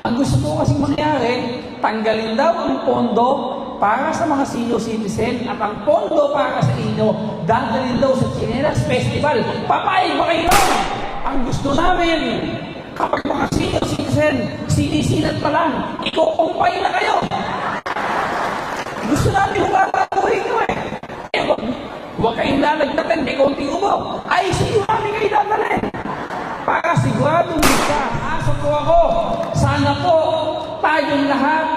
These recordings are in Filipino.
Ang gusto ko kasing mangyari, tanggalin daw ang pondo para sa mga senior citizen at ang pondo para sa inyo, dadalhin daw sa Chinelas Festival. Papayag ba kayo? Ang gusto namin, kapag mga senior citizen, sinisilat pa lang, ikukumpay na kayo. Gusto namin huwag nyo eh. Huwag kayong lalagnatin, may konting ubo. Ay, siguro namin kayo dadalhin. Para siguradong ligtas. Asa po ako, sana po tayong lahat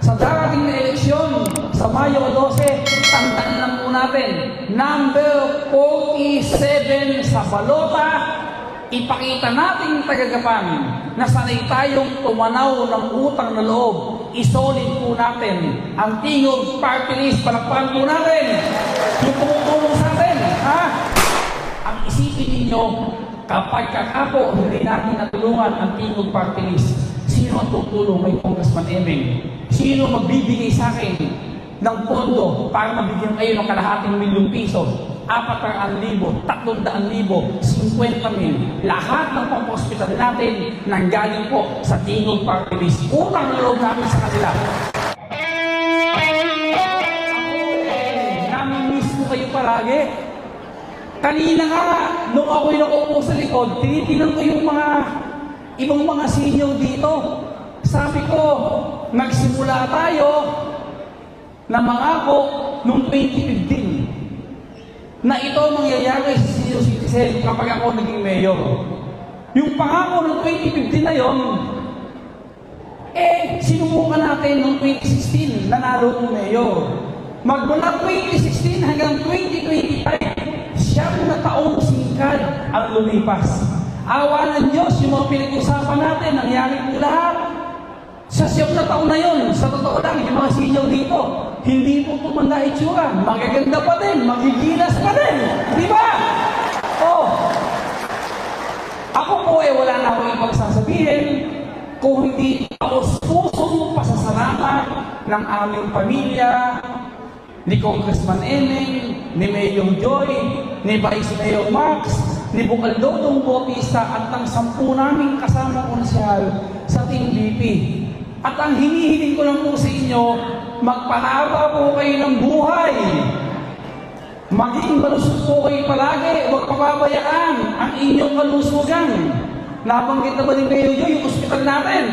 sa darating na eleksyon sa Mayo 12, tandaan lang po natin, number 47 sa balota, ipakita nating tagagapan na sanay tayong tumanaw ng utang na loob. Isolid po natin ang Tingog Party List. Palakpakan po natin yung tumutulong sa atin. Ha? Ang isipin ninyo, kapag kakapo, hindi natin natulungan ang Tingog Party List, sino ang tutulong kay Congressman Emeng? Sino magbibigay sa akin ng pondo para mabigyan kayo ng kalahating milyong piso? 400,000, 300,000, 50,000. Lahat ng pang-hospital natin nanggaling po sa Tingog Party List. Utang na loob namin sa kanila. Namimiss ko kayo palagi. Kanina nga, nung ako'y nakupo sa likod, tinitingnan ko yung mga ibang mga senior dito. Sabi ko, nagsimula tayo na mangako noong 2015 na ito mangyayari sa senior citizen kapag ako naging mayor. Yung pangako ng 2015 na yon, sinubukan natin noong 2016, nanalo ng mayor. Magmula 2016 hanggang 2025, 7 na taong singkad ang lumipas. Awa ng Diyos, yung mga pinag-usapan natin, nangyari po lahat. Sa 7 na taon na yun, sa totoo lang, yung mga senior dito, hindi po tumanda itsura. Magaganda pa din, magigilas pa din. Di ba? Oh. Ako po wala na akong ibang sasabihin kung hindi ako susong pasasalamat ng aming pamilya, ni Congressman Emeng, ni Mayor Joy, ni Vice Mayor Max, ni Bukaldodong Bautista at ng 10 naming kasama konsyal sa Team BP. At ang hinihiling ko lang po sa inyo, magpahaba po kayo ng buhay. Maging malusog po kayo palagi, huwag pababayaan ang inyong kalusugan. Nabanggit na ba ni Mayor Joy yung ospital natin?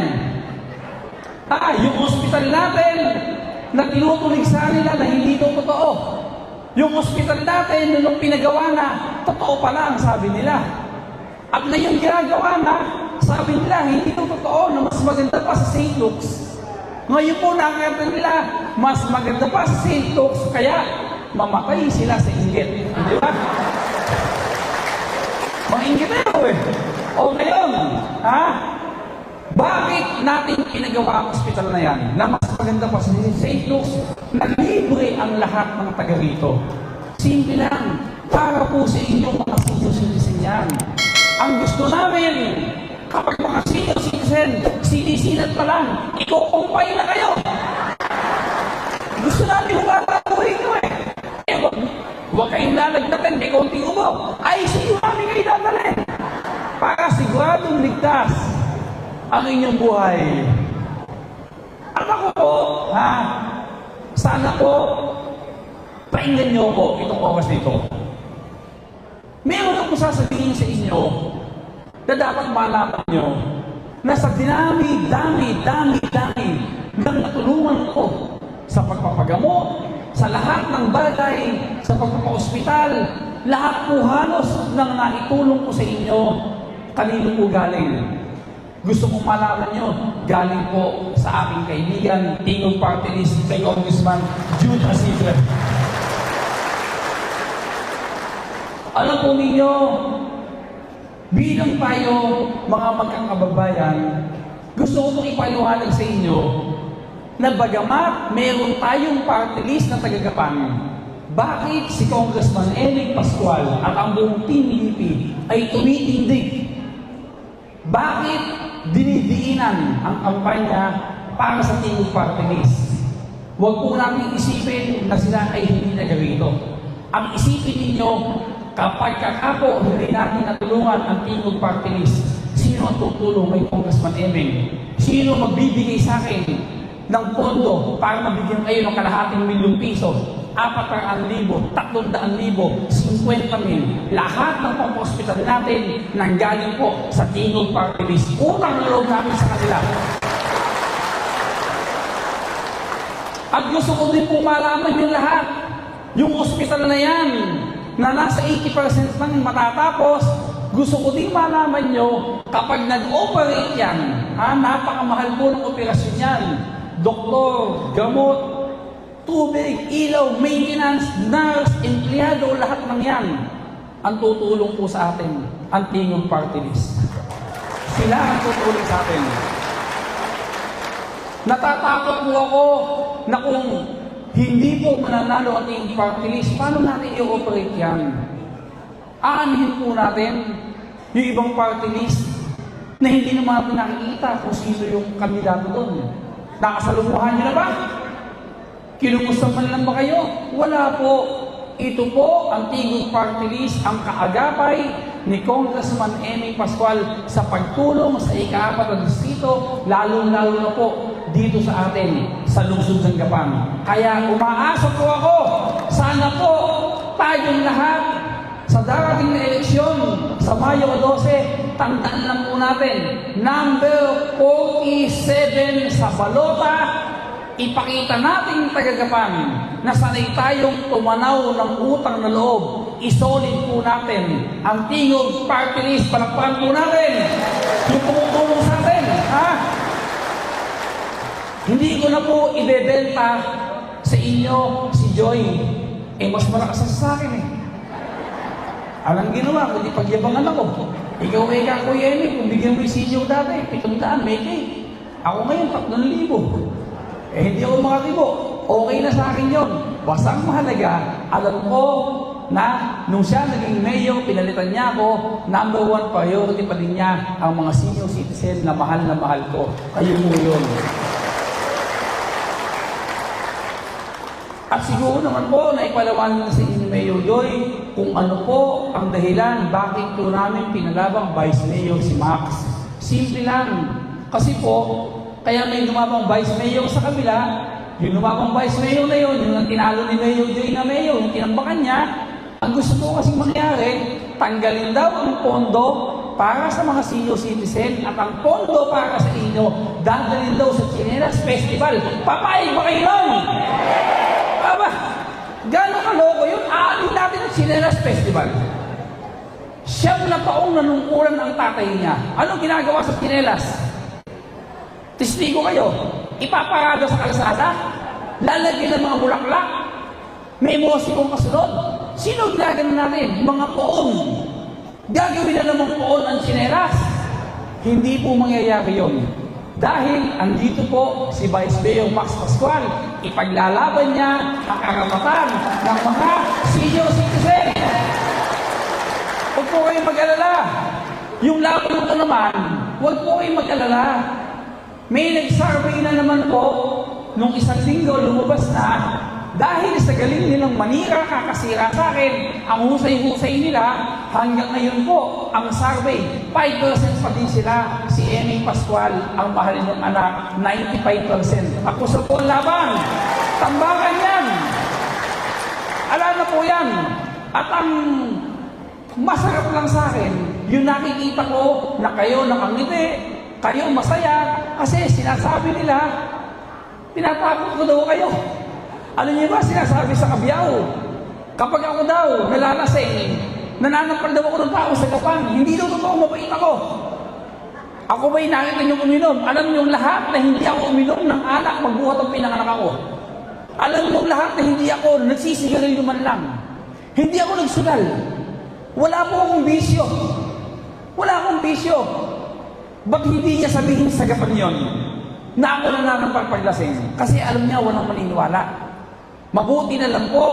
Yung ospital natin, na tinutulig sa nila na hindi ito totoo. Yung ospital natin, nung pinagawa na, totoo pala ang sabi nila. At na yung ginagawa na, sabi nila, hindi ito totoo na mas maganda pa sa St. Luke's. Ngayon po nakakita nila, mas maganda pa sa St. Luke's, kaya mamatay sila sa inggit. Di ba? Mainggit na yun eh. O ngayon, bakit natin pinagawa ang hospital na yan na mas maganda pa sa St. Luke's na libre ang lahat ng taga rito? Simple lang, para po sa inyong mga senior citizen yan. Ang gusto namin, kapag mga senior citizen, sinisilat pa lang, ikukumpay na kayo. Gusto namin huwag nyo eh. Huwag kayong lalagnatin, may konting ubo. Ay, siguro namin kayo dadalhin. Para siguradong ligtas ang inyong buhay. At ako po, sana po, painggan niyo po itong oras nito. Meron akong sasabihin sa inyo na dapat malaman niyo na sa dami ng natulungan ko sa pagpapagamot, sa lahat ng bagay, sa pagpapaospital, lahat po halos ng naitulong ko sa inyo, kanino po galing? Gusto kong malaman nyo, galing po sa aking kaibigan, Tingog Party List, kay Congressman Jude Asigre. Alam po ninyo, bilang tayo mga magkakababayan, gusto ko itong ipaliwanag sa inyo na bagamat meron tayong party list na tagagapan, bakit si Congressman Emeng Pascual at ang buong Team BP ay tumitindig? Bakit dinidiinan ang kampanya para sa Tingog Party List? Huwag po natin isipin na sila ay hindi nagarito. Ang isipin ninyo, kapag kakapo hindi natin natulungan ang Tingog Party List, sino ang tutulong kay Congressman Emeng? Sino magbibigay sa akin ng pondo para mabigyan kayo ng kalahating milyong piso, 400,000, 300,000, 50,000, lahat ng pang-hospital natin nanggaling po sa Tingog Party List. Utang na loob namin sa kanila. At gusto ko din po malaman yung lahat. Yung hospital na yan, na nasa 80% lang matatapos, gusto ko din malaman nyo, kapag nag-operate yan, napakamahal po ng operasyon yan. Doktor, gamot, tubig, ilaw, maintenance, nurse, empleyado, lahat ng yan. Ang tutulong po sa atin, ang Tingog Party List. Sila ang tutulong sa atin. Natatakot po ako na kung hindi po mananalo ang Tingog Party List, paano natin i-operate yan? Aanhin po natin yung ibang party list na hindi naman natin nakikita kung sino yung kandidato doon. Nakasalumuhan nyo na ba? Kinumusta man lang ba kayo? Wala po. Ito po ang Tingog Party List, ang kaagapay ni Congressman Emmy Pascual sa pagtulong sa ika-4 na distrito, lalong-lalo na po dito sa atin, sa lungsod ng Gapang. Kaya umaasa po ako, sana po tayong lahat sa darating na eleksyon sa Mayo 12, tandaan lang po natin, number 47 sa balota, ipakita natin taga-Gapang na sanay tayong tumanaw ng utang na loob. Isolid po natin ang Tingog Party List. Palakpakan po natin yung tumutulong sa atin. Hindi ko na po ibebenta sa inyo si Joy. Mas malakas sa akin eh. Alang ginawa, kundi pagyabangan ako. Ikaw ay ka, Kuya Emmy, kung bigyan mo yung sinyo dati, 700, may cake. Ako ngayon, 3,000. Hindi ako makakibo. Okay na sa akin yun. Basta ang mahalaga, alam ko na nung siya naging mayor, pinalitan niya ako, number 1 priority pa din niya ang mga senior citizen na mahal ko. Kayo mo yun. At siguro naman po na ipalawan na si Mayor Joy kung ano po ang dahilan bakit po namin pinalabang Vice Mayor si Max. Simple lang. Kasi po, kaya may lumabang Vice Mayor sa kabila, yung lumabang Vice Mayor na yun, yung tinalo ni Mayor Joy na Mayor, yung tinambakan niya, ang gusto po kasing mangyari, tanggalin daw ang pondo para sa mga senior citizen at ang pondo para sa inyo, dadalhin daw sa Chinelas Festival. Papayag ba kayo nun? Aba, gano'ng kaloko yun? Aalin natin ang Chinelas Festival. 7 na taong nanungkulan ang tatay niya. Anong ginagawa sa Chinelas? Testigo kayo. Ipaparada sa kalsada. Lalagyan ng mga bulaklak. May musikong kasunod. Sino ginagano natin? Mga poon. Gagawin na naman poon ang Chinelas. Hindi po mangyayari yun. Dahil andito po si Vice Mayor Max Pascual, ipaglalaban niya ang karapatan ng mga senior citizen. Huwag po kayong mag-alala. Yung laban ko naman, huwag po kayong mag-alala. May nag-survey na naman po, nung isang linggo lumabas na, dahil sa galing nilang manira, kakasira sa akin, ang husay-husay nila, hanggang ngayon po, ang survey, 5% pa din sila. Si Emmy Pascual, ang mahal niyang anak, 95%. Ako sa po laban. Tambakan yan. Alam na po yan. At ang masarap lang sa akin, yung nakikita ko na kayo nakangiti, kayo masaya, kasi sinasabi nila, tinatakot ko daw kayo. Ano niyo ba sinasabi sa Kabyao? Kapag ako daw nalalasing, nananampal daw ako ng tao sa Gapang, hindi daw totoo, mabait ako. Ako ba'y nakita niyong uminom? Alam niyong lahat na hindi ako uminom ng alak magbuhat ang pinanganak ako. Alam niyong lahat na hindi ako nagsisigarilyo man lang. Hindi ako nagsugal. Wala po akong bisyo. Wala akong bisyo. Ba't hindi niya sabihin sa Gapang yun na ako nananampal paglasing? Kasi alam niya walang maniniwala. Mabuti na lang po,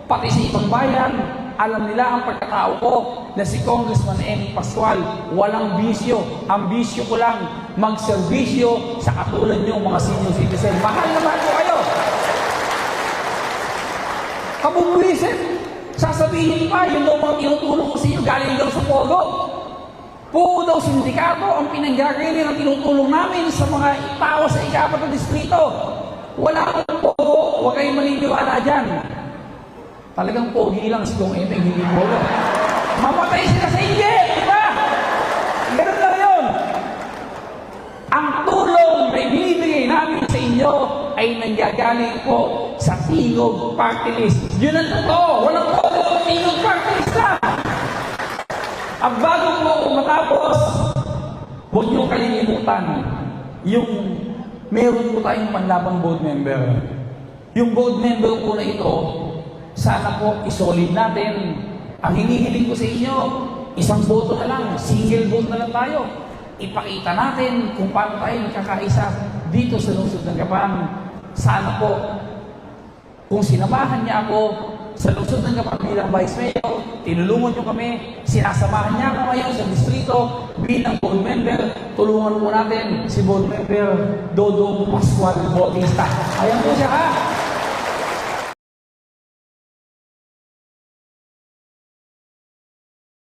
pati sa ibang bayan, alam nila ang pagkatao ko na si Congressman Emmy Pascual, walang bisyo. Ang bisyo ko lang, magserbisyo sa katulad niyong mga senior citizen. Mahal naman po kayo. Kabubuisin, sasabihin pa, yun daw mga tinutulong ko sa inyo, galing daw sa Pogo. Puro daw sindikato ang pinanggagaling ng tinutulong namin sa mga tao sa ikapat na distrito. Wala akong pogo, huwag kayong maniniwala dyan. Talagang pogi lang si Kong Emeng, hindi pogo. Mamatay sila sa inggit, di ba? Ganun lang yun. Ang tulong na ibinibigay namin sa inyo ay nanggagaling po sa Tingog Party List. Yun ang totoo. Walang pogo, Tingog Party List na. Ang bago po matapos, huwag niyo kalilimutan yung meron po tayong panlabang board member. Yung board member po na ito, sana po isolid natin. Ang hinihiling ko sa inyo, isang boto na lang, single vote na lang tayo. Ipakita natin kung paano tayo magkakaisa dito sa lungsod ng Gapan. Sana po, kung sinamahan niya ako sa lungsod ng Gapan bilang Vice Mayor, tinulungan niyo kami, sinasamahan niya ako ngayon sa distrito bilang board member, tulungan po natin si board member Dodong Pascual Bautista. Ayan po siya ha.